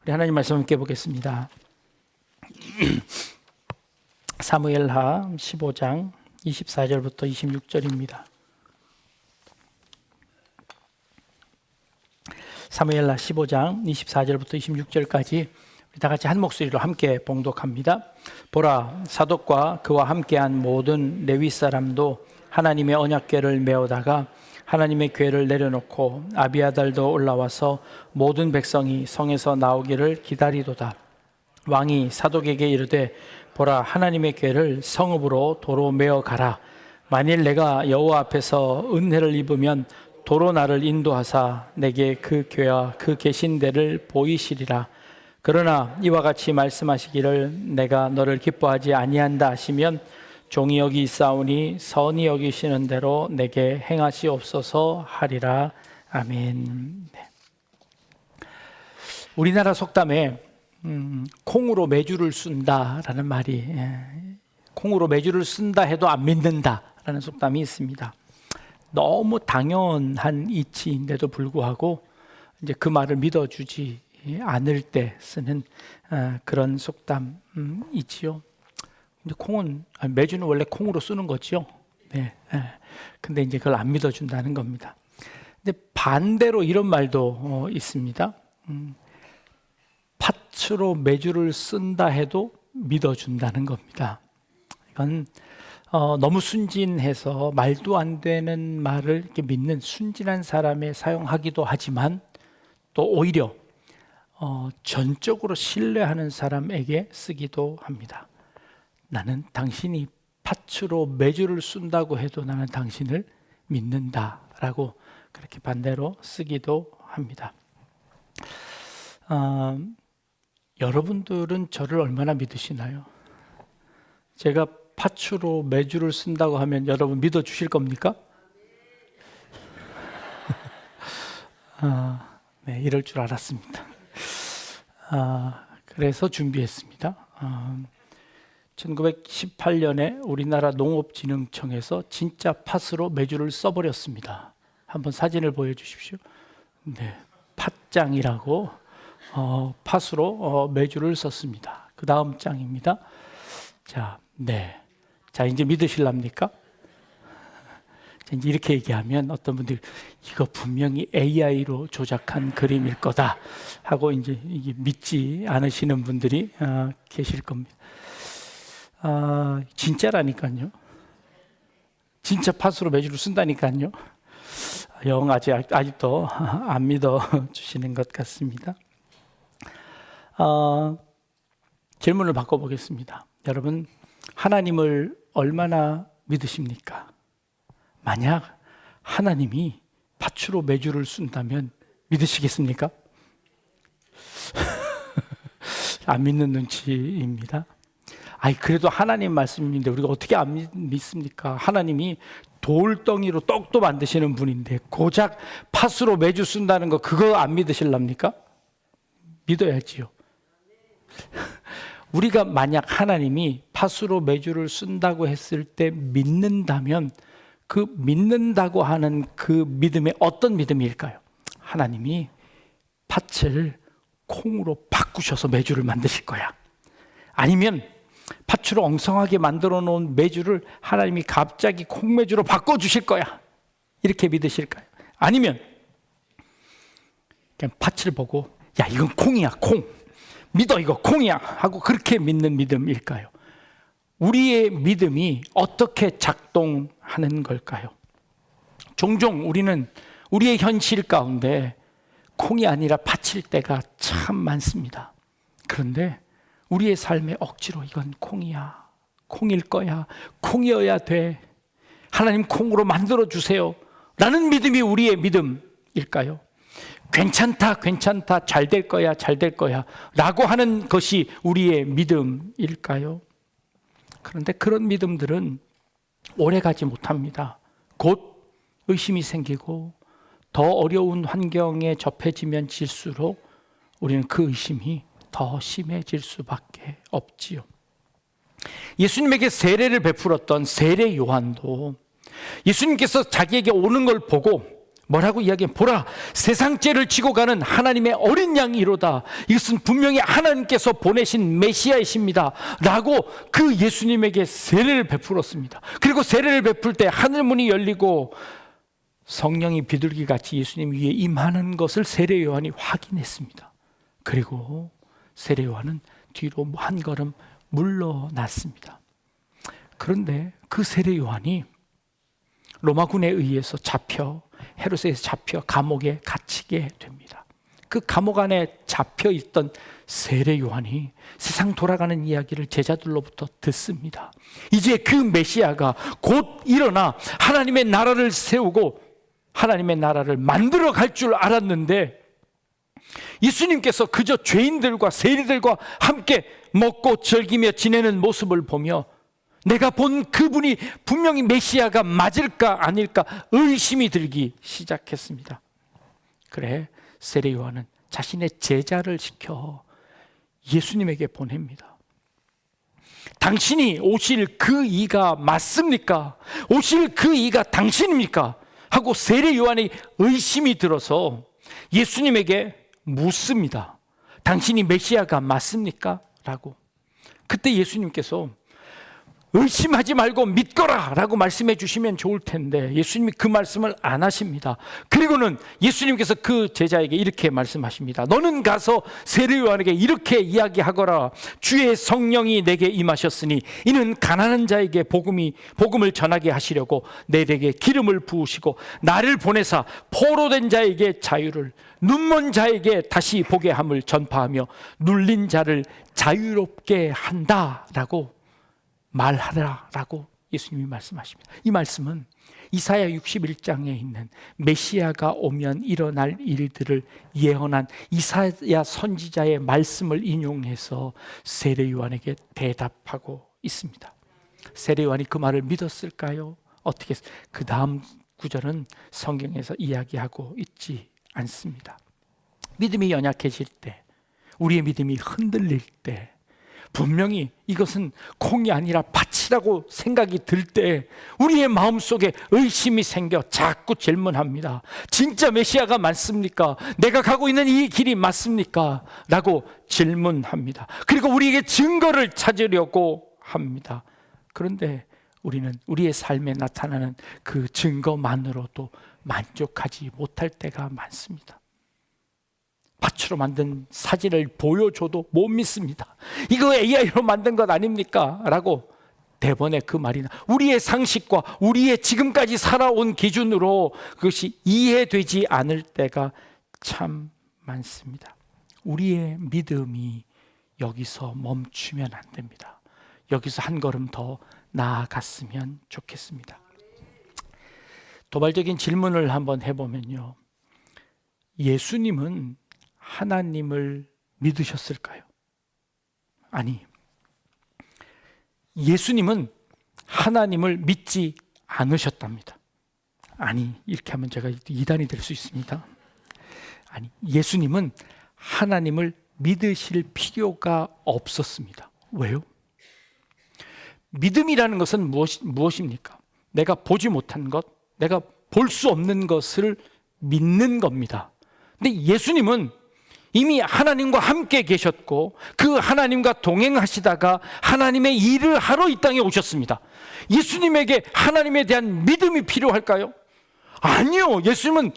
우리 하나님 말씀 함께 보겠습니다. 사무엘하 15장 24절부터 26절입니다. 사무엘하 15장 24절부터 26절까지 우리 다 같이 한 목소리로 함께 봉독합니다. 보라, 사독과 그와 함께한 모든 레위 사람도 하나님의 언약궤를 메어다가 하나님의 궤를 내려놓고 아비아달도 올라와서 모든 백성이 성에서 나오기를 기다리도다. 왕이 사독에게 이르되, 보라, 하나님의 궤를 성읍으로 도로 메어 가라. 만일 내가 여호와 앞에서 은혜를 입으면 도로 나를 인도하사 내게 그 궤와 그 계신 데를 보이시리라. 그러나 이와 같이 말씀하시기를 내가 너를 기뻐하지 아니한다 하시면 종이 여기 있사오니 선히 여기시는 대로 내게 행하시옵소서 하리라. 아멘. 네. 우리나라 속담에 콩으로 매주를 쓴다라는 말이, 콩으로 매주를 쓴다 해도 안 믿는다라는 속담이 있습니다. 너무 당연한 이치인데도 불구하고 이제 그 말을 믿어주지 않을 때 쓰는 그런 속담이지요. 근데 콩은, 매주는 원래 콩으로 쓰는 거죠. 네. 근데 이제 그걸 안 믿어준다는 겁니다. 근데 반대로 이런 말도 있습니다. 팥으로 매주를 쓴다 해도 믿어준다는 겁니다. 이건 너무 순진해서 말도 안 되는 말을 이렇게 믿는 순진한 사람에 사용하기도 하지만 또 오히려 전적으로 신뢰하는 사람에게 쓰기도 합니다. 나는 당신이 팥으로 매주를 쓴다고 해도 나는 당신을 믿는다라고 그렇게 반대로 쓰기도 합니다. 여러분들은 저를 얼마나 믿으시나요? 제가 팥으로 매주를 쓴다고 하면 여러분 믿어주실 겁니까? 네, 이럴 줄 알았습니다. 그래서 준비했습니다. 1918년에 우리나라 농업진흥청에서 진짜 팥으로 매주를 써버렸습니다. 한번 사진을 보여주십시오. 네, 팥장이라고 팥으로 매주를 썼습니다. 그 다음 장입니다. 자, 네. 자, 이제 믿으실랍니까? 이제 이렇게 얘기하면 어떤 분들이 이거 분명히 AI로 조작한 그림일 거다 하고 이제 이게 믿지 않으시는 분들이 계실 겁니다. 진짜라니까요. 진짜 팥으로 매주를 쓴다니까요. 영 아직도 안 믿어 주시는 것 같습니다. 질문을 바꿔보겠습니다. 여러분, 하나님을 얼마나 믿으십니까? 만약 하나님이 팥으로 매주를 쓴다면 믿으시겠습니까? 안 믿는 눈치입니다. 그래도 하나님 말씀인데 우리가 어떻게 안 믿습니까? 하나님이 돌덩이로 떡도 만드시는 분인데 고작 팥으로 매주 쓴다는 거, 그거 안 믿으실랍니까? 믿어야지요. 우리가 만약 하나님이 팥으로 매주를 쓴다고 했을 때 믿는다면 그 믿는다고 하는 그 믿음이 어떤 믿음일까요? 하나님이 팥을 콩으로 바꾸셔서 매주를 만드실 거야. 아니면 팥으로 엉성하게 만들어 놓은 매주를 하나님이 갑자기 콩매주로 바꿔주실 거야. 이렇게 믿으실까요? 아니면 그냥 팥을 보고 야, 이건 콩이야, 콩. 믿어, 이거 콩이야 하고 그렇게 믿는 믿음일까요? 우리의 믿음이 어떻게 작동하는 걸까요? 종종 우리는 우리의 현실 가운데 콩이 아니라 팥일 때가 참 많습니다. 그런데 우리의 삶에 억지로 이건 콩이야, 콩일 거야, 콩이어야 돼, 하나님 콩으로 만들어 주세요 라는 믿음이 우리의 믿음일까요? 괜찮다, 괜찮다, 잘 될 거야, 잘 될 거야 라고 하는 것이 우리의 믿음일까요? 그런데 그런 믿음들은 오래 가지 못합니다. 곧 의심이 생기고 더 어려운 환경에 접해지면 질수록 우리는 그 의심이 더 심해질 수밖에 없지요. 예수님에게 세례를 베풀었던 세례 요한도 예수님께서 자기에게 오는 걸 보고 뭐라고 이야기하면, 보라, 세상 죄를 지고 가는 하나님의 어린 양이로다. 이것은 분명히 하나님께서 보내신 메시아이십니다 라고 그 예수님에게 세례를 베풀었습니다. 그리고 세례를 베풀 때 하늘문이 열리고 성령이 비둘기같이 예수님 위에 임하는 것을 세례 요한이 확인했습니다. 그리고 세례 요한은 뒤로 한 걸음 물러났습니다. 그런데 그 세례 요한이 로마군에 의해서 잡혀, 헤롯에서 잡혀 감옥에 갇히게 됩니다. 그 감옥 안에 잡혀 있던 세례 요한이 세상 돌아가는 이야기를 제자들로부터 듣습니다. 이제 그 메시아가 곧 일어나 하나님의 나라를 세우고 하나님의 나라를 만들어 갈 줄 알았는데, 예수님께서 그저 죄인들과 세리들과 함께 먹고 즐기며 지내는 모습을 보며 내가 본 그분이 분명히 메시아가 맞을까 아닐까 의심이 들기 시작했습니다. 그래, 세례 요한은 자신의 제자를 시켜 예수님에게 보냅니다. 당신이 오실 그 이가 맞습니까? 오실 그 이가 당신입니까? 하고 세례 요한의 의심이 들어서 예수님에게 묻습니다. 당신이 메시아가 맞습니까? 라고. 그때 예수님께서 의심하지 말고 믿거라 라고 말씀해 주시면 좋을 텐데 예수님이 그 말씀을 안 하십니다. 그리고는 예수님께서 그 제자에게 이렇게 말씀하십니다. 너는 가서 세례 요한에게 이렇게 이야기하거라. 주의 성령이 내게 임하셨으니 이는 가난한 자에게 복음을 전하게 하시려고 내게 기름을 부으시고 나를 보내사 포로된 자에게 자유를, 눈먼 자에게 다시 보게 함을 전파하며 눌린 자를 자유롭게 한다라고 말하라라고 예수님이 말씀하십니다. 이 말씀은 이사야 61장에 있는 메시아가 오면 일어날 일들을 예언한 이사야 선지자의 말씀을 인용해서 세례 요한에게 대답하고 있습니다. 세례 요한이 그 말을 믿었을까요? 어떻게? 그 다음 구절은 성경에서 이야기하고 있지 않습니다. 믿음이 연약해질 때, 우리의 믿음이 흔들릴 때, 분명히 이것은 콩이 아니라 밭이라고 생각이 들 때 우리의 마음속에 의심이 생겨 자꾸 질문합니다. 진짜 메시아가 맞습니까? 내가 가고 있는 이 길이 맞습니까? 라고 질문합니다. 그리고 우리에게 증거를 찾으려고 합니다. 그런데 우리는 우리의 삶에 나타나는 그 증거만으로도 만족하지 못할 때가 많습니다. 밭으로 만든 사진을 보여줘도 못 믿습니다. 이거 AI로 만든 것 아닙니까? 라고 대번에 그 말이나 우리의 상식과 우리의 지금까지 살아온 기준으로 그것이 이해되지 않을 때가 참 많습니다. 우리의 믿음이 여기서 멈추면 안 됩니다. 여기서 한 걸음 더 나아갔으면 좋겠습니다. 도발적인 질문을 한번 해보면요, 예수님은 하나님을 믿으셨을까요? 아니, 예수님은 하나님을 믿지 않으셨답니다. 아니, 이렇게 하면 제가 이단이 될 수 있습니다. 아니, 예수님은 하나님을 믿으실 필요가 없었습니다. 왜요? 믿음이라는 것은 무엇입니까? 내가 보지 못한 것, 내가 볼 수 없는 것을 믿는 겁니다. 근데 예수님은 이미 하나님과 함께 계셨고 그 하나님과 동행하시다가 하나님의 일을 하러 이 땅에 오셨습니다. 예수님에게 하나님에 대한 믿음이 필요할까요? 아니요. 예수님은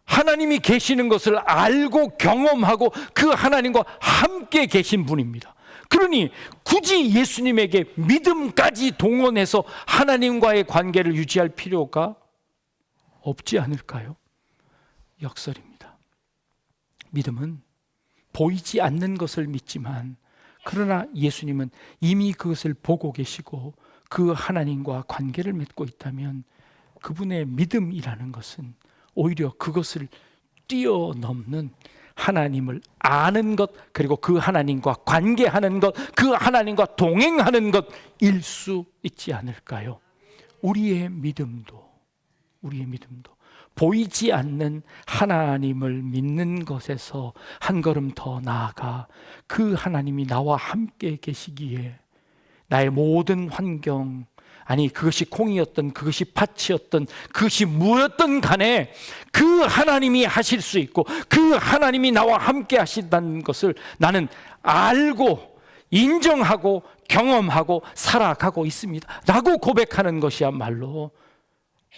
하나님이 계시는 것을 알고 경험하고 그 하나님과 함께 계신 분입니다. 그러니 굳이 예수님에게 믿음까지 동원해서 하나님과의 관계를 유지할 필요가 없지 않을까요? 역설입니다. 믿음은 보이지 않는 것을 믿지만, 그러나 예수님은 이미 그것을 보고 계시고 그 하나님과 관계를 맺고 있다면 그분의 믿음이라는 것은 오히려 그것을 뛰어넘는 하나님을 아는 것, 그리고 그 하나님과 관계하는 것, 그 하나님과 동행하는 것일 수 있지 않을까요? 우리의 믿음도 보이지 않는 하나님을 믿는 것에서 한 걸음 더 나아가 그 하나님이 나와 함께 계시기에 나의 모든 환경, 아니, 그것이 콩이었던, 그것이 팥이었던, 그것이 무엇든 간에 그 하나님이 하실 수 있고 그 하나님이 나와 함께 하신다는 것을 나는 알고 인정하고 경험하고 살아가고 있습니다 라고 고백하는 것이야말로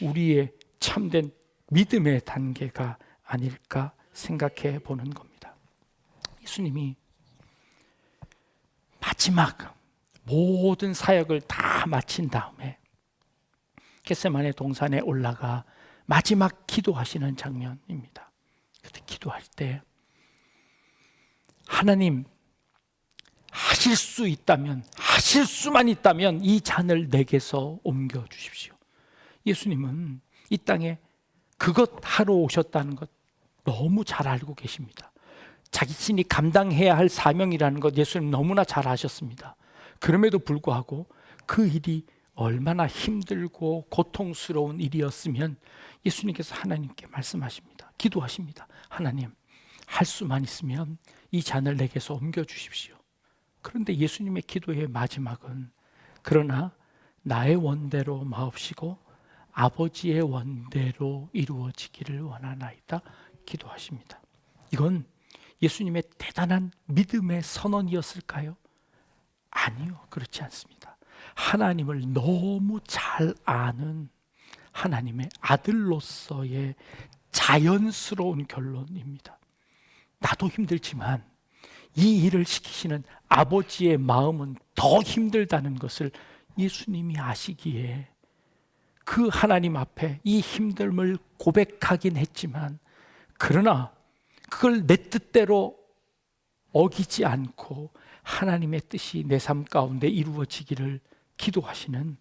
우리의 참된 믿음의 단계가 아닐까 생각해 보는 겁니다. 예수님이 마지막 모든 사역을 다 마친 다음에 겟세마네 동산에 올라가 마지막 기도하시는 장면입니다. 그때 기도할 때 하나님, 하실 수 있다면, 하실 수만 있다면 이 잔을 내게서 옮겨 주십시오. 예수님은 이 땅에 그것 하러 오셨다는 것 너무 잘 알고 계십니다. 자신이 감당해야 할 사명이라는 것 예수님 너무나 잘 아셨습니다. 그럼에도 불구하고 그 일이 얼마나 힘들고 고통스러운 일이었으면 예수님께서 하나님께 말씀하십니다. 기도하십니다. 하나님, 할 수만 있으면 이 잔을 내게서 옮겨 주십시오. 그런데 예수님의 기도의 마지막은 그러나 나의 원대로 마옵시고 아버지의 원대로 이루어지기를 원하나이다 기도하십니다. 이건 예수님의 대단한 믿음의 선언이었을까요? 아니요, 그렇지 않습니다. 하나님을 너무 잘 아는 하나님의 아들로서의 자연스러운 결론입니다. 나도 힘들지만 이 일을 시키시는 아버지의 마음은 더 힘들다는 것을 예수님이 아시기에 그 하나님 앞에 이 힘듦을 고백하긴 했지만 그러나 그걸 내 뜻대로 어기지 않고 하나님의 뜻이 내 삶 가운데 이루어지기를 기도하시는,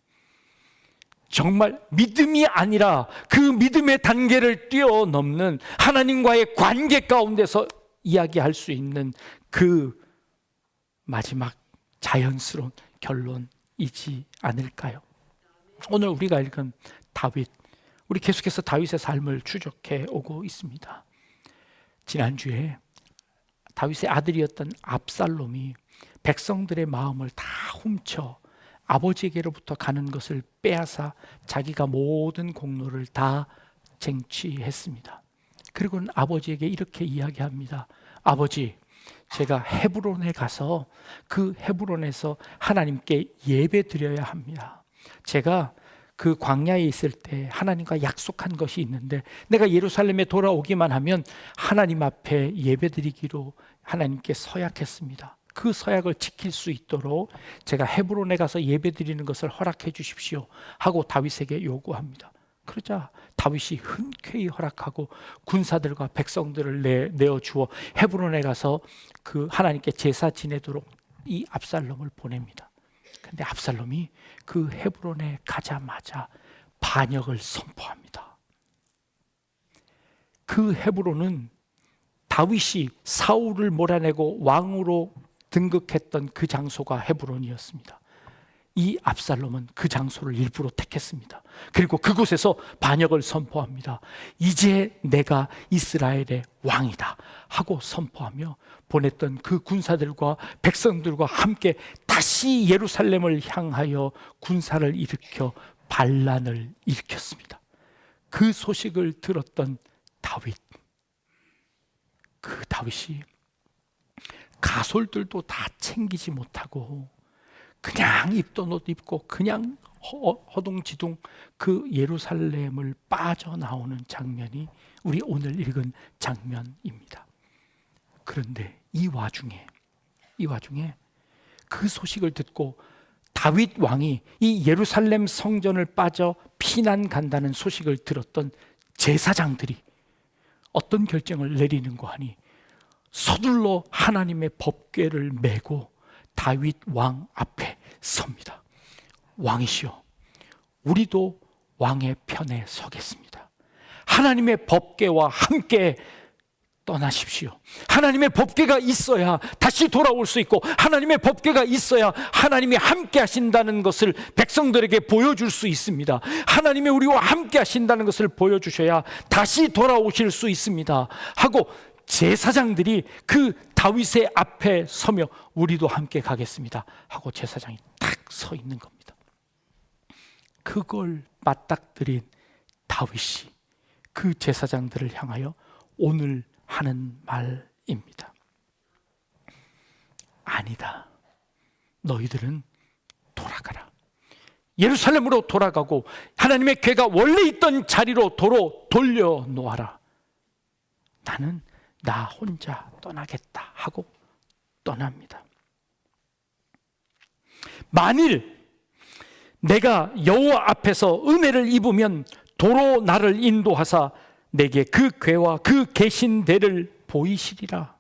정말 믿음이 아니라 그 믿음의 단계를 뛰어넘는 하나님과의 관계 가운데서 이야기할 수 있는 그 마지막 자연스러운 결론이지 않을까요? 오늘 우리가 읽은 다윗, 우리 계속해서 다윗의 삶을 추적해 오고 있습니다. 지난주에 다윗의 아들이었던 압살롬이 백성들의 마음을 다 훔쳐 아버지에게로부터 가는 것을 빼앗아 자기가 모든 공로를 다 쟁취했습니다. 그리고는 아버지에게 이렇게 이야기합니다. 아버지, 제가 헤브론에 가서 그 헤브론에서 하나님께 예배 드려야 합니다. 제가 그 광야에 있을 때 하나님과 약속한 것이 있는데 내가 예루살렘에 돌아오기만 하면 하나님 앞에 예배 드리기로 하나님께 서약했습니다. 그 서약을 지킬 수 있도록 제가 헤브론에 가서 예배 드리는 것을 허락해 주십시오 하고 다윗에게 요구합니다. 그러자 다윗이 흔쾌히 허락하고 군사들과 백성들을 내어주어 헤브론에 가서 그 하나님께 제사 지내도록 이 압살롬을 보냅니다. 그런데 압살롬이 그 헤브론에 가자마자 반역을 선포합니다. 그 헤브론은 다윗이 사울을 몰아내고 왕으로 등극했던 그 장소가 헤브론이었습니다. 이 압살롬은 그 장소를 일부러 택했습니다. 그리고 그곳에서 반역을 선포합니다. 이제 내가 이스라엘의 왕이다 하고 선포하며 보냈던 그 군사들과 백성들과 함께 다시 예루살렘을 향하여 군사를 일으켜 반란을 일으켰습니다. 그 소식을 들었던 다윗, 그 다윗이 가솔들도 다 챙기지 못하고 그냥 입던 옷 입고 그냥 허둥지둥 그 예루살렘을 빠져나오는 장면이 우리 오늘 읽은 장면입니다. 그런데 이 와중에 그 소식을 듣고 다윗 왕이 이 예루살렘 성전을 빠져 피난 간다는 소식을 들었던 제사장들이 어떤 결정을 내리는가 하니 서둘러 하나님의 법궤를 메고 다윗 왕 앞에 섭니다. 왕이시여, 우리도 왕의 편에 서겠습니다. 하나님의 법궤와 함께 떠나십시오. 하나님의 법궤가 있어야 다시 돌아올 수 있고 하나님의 법궤가 있어야 하나님이 함께 하신다는 것을 백성들에게 보여줄 수 있습니다. 하나님이 우리와 함께 하신다는 것을 보여주셔야 다시 돌아오실 수 있습니다 하고 제사장들이 그 다윗의 앞에 서며 우리도 함께 가겠습니다 하고 제사장이 딱 서 있는 겁니다. 그걸 맞닥뜨린 다윗이 그 제사장들을 향하여 오늘 하는 말입니다. 아니다. 너희들은 돌아가라. 예루살렘으로 돌아가고 하나님의 궤가 원래 있던 자리로 도로 돌려놓아라. 나는 나 혼자 떠나겠다 하고 떠납니다. 만일 내가 여호와 앞에서 은혜를 입으면 도로 나를 인도하사 내게 그 궤와 그 계신대를 보이시리라.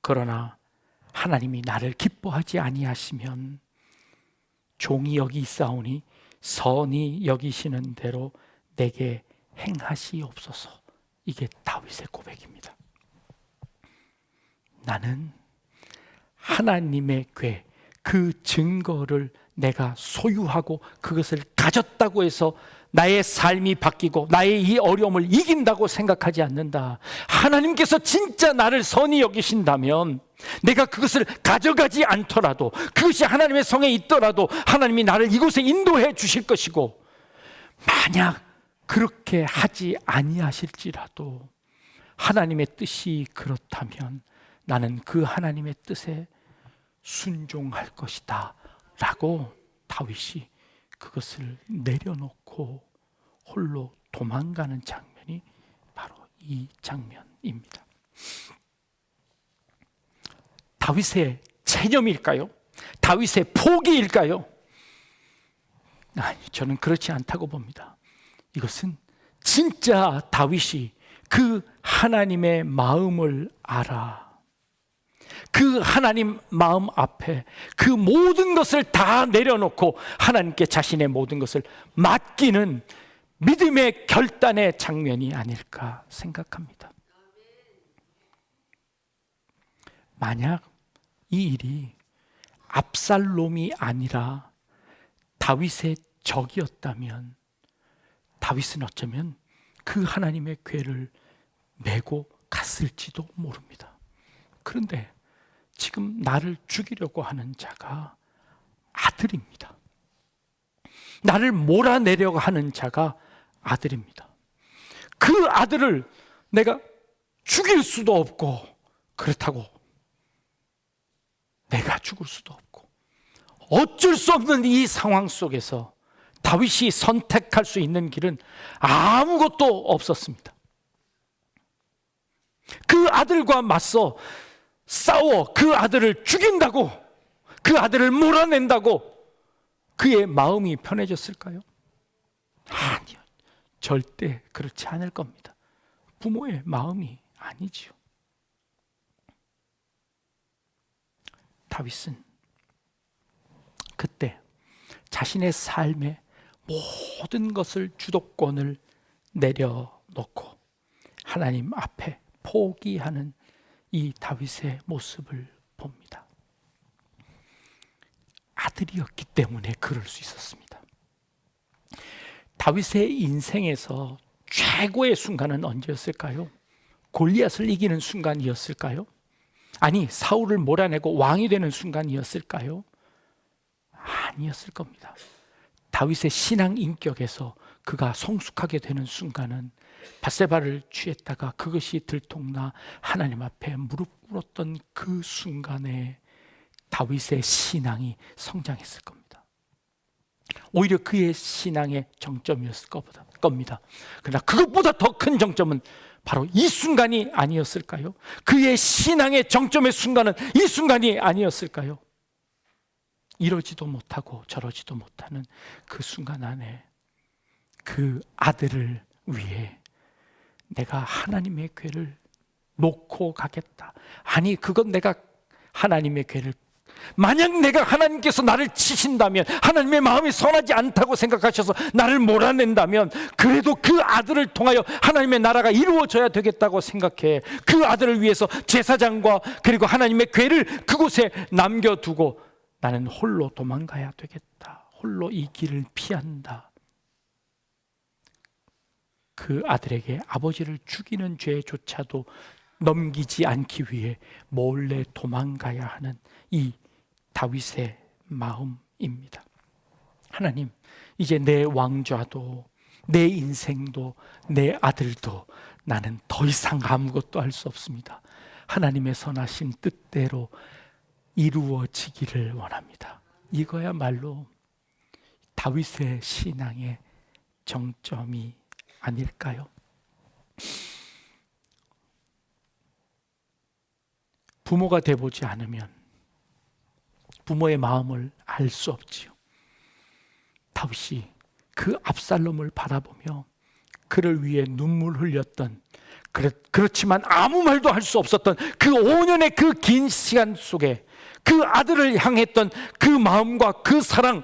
그러나 하나님이 나를 기뻐하지 아니하시면 종이 여기 있사오니 선히 여기시는 대로 내게 행하시옵소서. 이게 다윗의 고백입니다. 나는 하나님의 궤, 그 증거를 내가 소유하고 그것을 가졌다고 해서 나의 삶이 바뀌고 나의 이 어려움을 이긴다고 생각하지 않는다. 하나님께서 진짜 나를 선히 여기신다면 내가 그것을 가져가지 않더라도, 그것이 하나님의 성에 있더라도 하나님이 나를 이곳에 인도해 주실 것이고, 만약 그렇게 하지 아니하실지라도 하나님의 뜻이 그렇다면 나는 그 하나님의 뜻에 순종할 것이다 라고 다윗이 그것을 내려놓고 홀로 도망가는 장면이 바로 이 장면입니다. 다윗의 체념일까요? 다윗의 포기일까요? 아니, 저는 그렇지 않다고 봅니다. 이것은 진짜 다윗이 그 하나님의 마음을 알아, 그 하나님 마음 앞에 그 모든 것을 다 내려놓고 하나님께 자신의 모든 것을 맡기는 믿음의 결단의 장면이 아닐까 생각합니다. 만약 이 일이 압살롬이 아니라 다윗의 적이었다면 다윗은 어쩌면 그 하나님의 궤를 메고 갔을지도 모릅니다. 그런데 지금 나를 죽이려고 하는 자가 아들입니다. 나를 몰아내려고 하는 자가 아들입니다. 그 아들을 내가 죽일 수도 없고, 그렇다고 내가 죽을 수도 없고, 어쩔 수 없는 이 상황 속에서 다윗이 선택할 수 있는 길은 아무것도 없었습니다. 그 아들과 맞서 싸워 그 아들을 죽인다고, 그 아들을 몰아낸다고 그의 마음이 편해졌을까요? 아니요, 절대 그렇지 않을 겁니다. 부모의 마음이 아니지요. 다윗은 그때 자신의 삶의 모든 것을, 주도권을 내려놓고 하나님 앞에 포기하는 이 다윗의 모습을 봅니다. 아들이었기 때문에 그럴 수 있었습니다. 다윗의 인생에서 최고의 순간은 언제였을까요? 골리앗을 이기는 순간이었을까요? 아니, 사울을 몰아내고 왕이 되는 순간이었을까요? 아니었을 겁니다. 다윗의 신앙 인격에서 그가 성숙하게 되는 순간은 밧세바를 취했다가 그것이 들통나 하나님 앞에 무릎 꿇었던 그 순간에 다윗의 신앙이 성장했을 겁니다. 오히려 그의 신앙의 정점이었을 겁니다. 그러나 그것보다 더 큰 정점은 바로 이 순간이 아니었을까요? 그의 신앙의 정점의 순간은 이 순간이 아니었을까요? 이러지도 못하고 저러지도 못하는 그 순간 안에 그 아들을 위해 내가 하나님의 궤를 놓고 가겠다. 아니, 그건 내가 하나님의 궤를, 만약 내가 하나님께서 나를 치신다면, 하나님의 마음이 선하지 않다고 생각하셔서 나를 몰아낸다면, 그래도 그 아들을 통하여 하나님의 나라가 이루어져야 되겠다고 생각해 그 아들을 위해서 제사장과 그리고 하나님의 궤를 그곳에 남겨두고 나는 홀로 도망가야 되겠다. 홀로 이 길을 피한다. 그 아들에게 아버지를 죽이는 죄조차도 넘기지 않기 위해 몰래 도망가야 하는 이 다윗의 마음입니다. 하나님, 이제 내 왕좌도, 내 인생도, 내 아들도 나는 더 이상 아무것도 할 수 없습니다. 하나님의 선하신 뜻대로 이루어지기를 원합니다. 이거야말로 다윗의 신앙의 정점이 아닐까요? 부모가 돼보지 않으면 부모의 마음을 알 수 없지요. 다윗이 그 압살롬을 바라보며 그를 위해 눈물 흘렸던, 그렇지만 아무 말도 할 수 없었던 그 5년의 그 긴 시간 속에 그 아들을 향했던 그 마음과 그 사랑,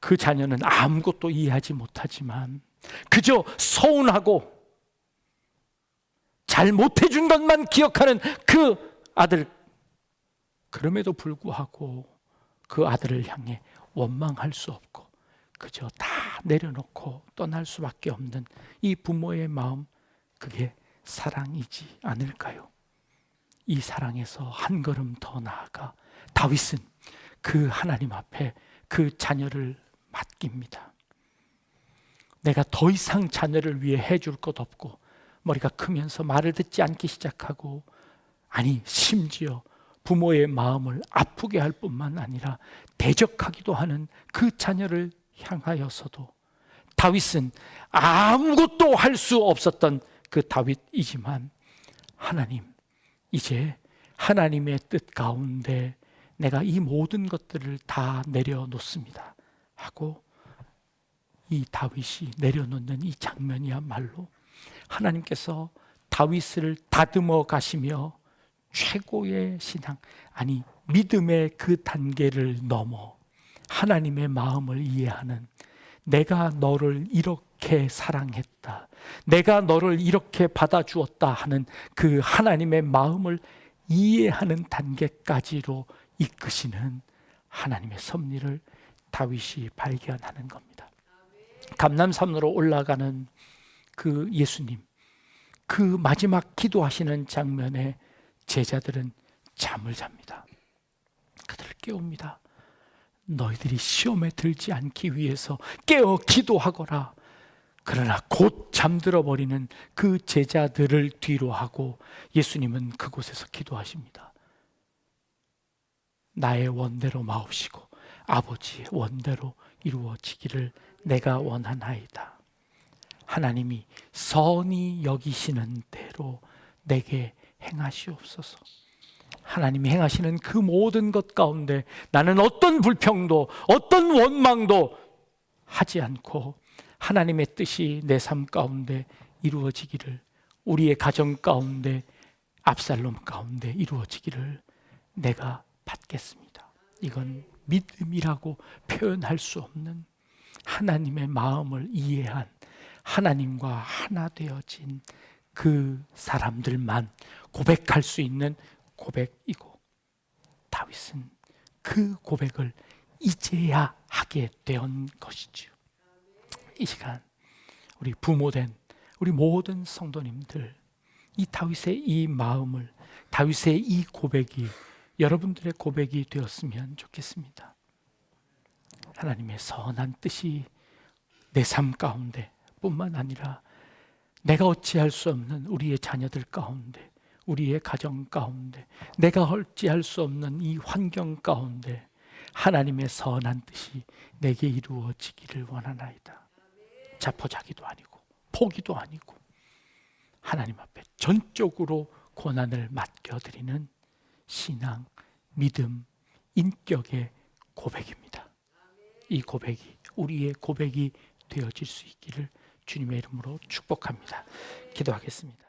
그 자녀는 아무것도 이해하지 못하지만 그저 서운하고 잘 못해준 것만 기억하는 그 아들, 그럼에도 불구하고 그 아들을 향해 원망할 수 없고 그저 다 내려놓고 떠날 수밖에 없는 이 부모의 마음, 그게 사랑이지 않을까요? 이 사랑에서 한 걸음 더 나아가 다윗은 그 하나님 앞에 그 자녀를 맡깁니다. 내가 더 이상 자녀를 위해 해줄 것 없고 머리가 크면서 말을 듣지 않기 시작하고, 아니 심지어 부모의 마음을 아프게 할 뿐만 아니라 대적하기도 하는 그 자녀를 향하여서도 다윗은 아무것도 할 수 없었던 그 다윗이지만, 하나님, 이제 하나님의 뜻 가운데 내가 이 모든 것들을 다 내려놓습니다 하고 이 다윗이 내려놓는 이 장면이야말로 하나님께서 다윗을 다듬어 가시며 최고의 신앙, 아니 믿음의 그 단계를 넘어 하나님의 마음을 이해하는, 내가 너를 이렇게 사랑했다, 내가 너를 이렇게 받아주었다 하는 그 하나님의 마음을 이해하는 단계까지로 이끄시는 하나님의 섭리를 다윗이 발견하는 겁니다. 감람산으로 올라가는 그 예수님, 그 마지막 기도하시는 장면에 제자들은 잠을 잡니다. 그들을 깨웁니다. 너희들이 시험에 들지 않기 위해서 깨어 기도하거라. 그러나 곧 잠들어 버리는 그 제자들을 뒤로 하고 예수님은 그곳에서 기도하십니다. 나의 원대로 마옵시고 아버지의 원대로 이루어지기를 내가 원하나이다. 하나님이 선히 여기시는 대로 내게 행하시옵소서. 하나님이 행하시는 그 모든 것 가운데 나는 어떤 불평도 어떤 원망도 하지 않고 하나님의 뜻이 내 삶 가운데 이루어지기를, 우리의 가정 가운데, 압살롬 가운데 이루어지기를 내가 받겠습니다. 이건 믿음이라고 표현할 수 없는 하나님의 마음을 이해한, 하나님과 하나 되어진 그 사람들만 고백할 수 있는 고백이고, 다윗은 그 고백을 이제야 하게 된 것이지요. 이 시간 우리 부모된 우리 모든 성도님들, 이 다윗의 이 마음을, 다윗의 이 고백이 여러분들의 고백이 되었으면 좋겠습니다. 하나님의 선한 뜻이 내 삶 가운데 뿐만 아니라 내가 어찌할 수 없는 우리의 자녀들 가운데, 우리의 가정 가운데, 내가 어찌할 수 없는 이 환경 가운데 하나님의 선한 뜻이 내게 이루어지기를 원하나이다. 자포자기도 아니고 포기도 아니고 하나님 앞에 전적으로 고난을 맡겨드리는 신앙, 믿음, 인격의 고백입니다. 이 고백이 우리의 고백이 되어질 수 있기를 주님의 이름으로 축복합니다. 기도하겠습니다.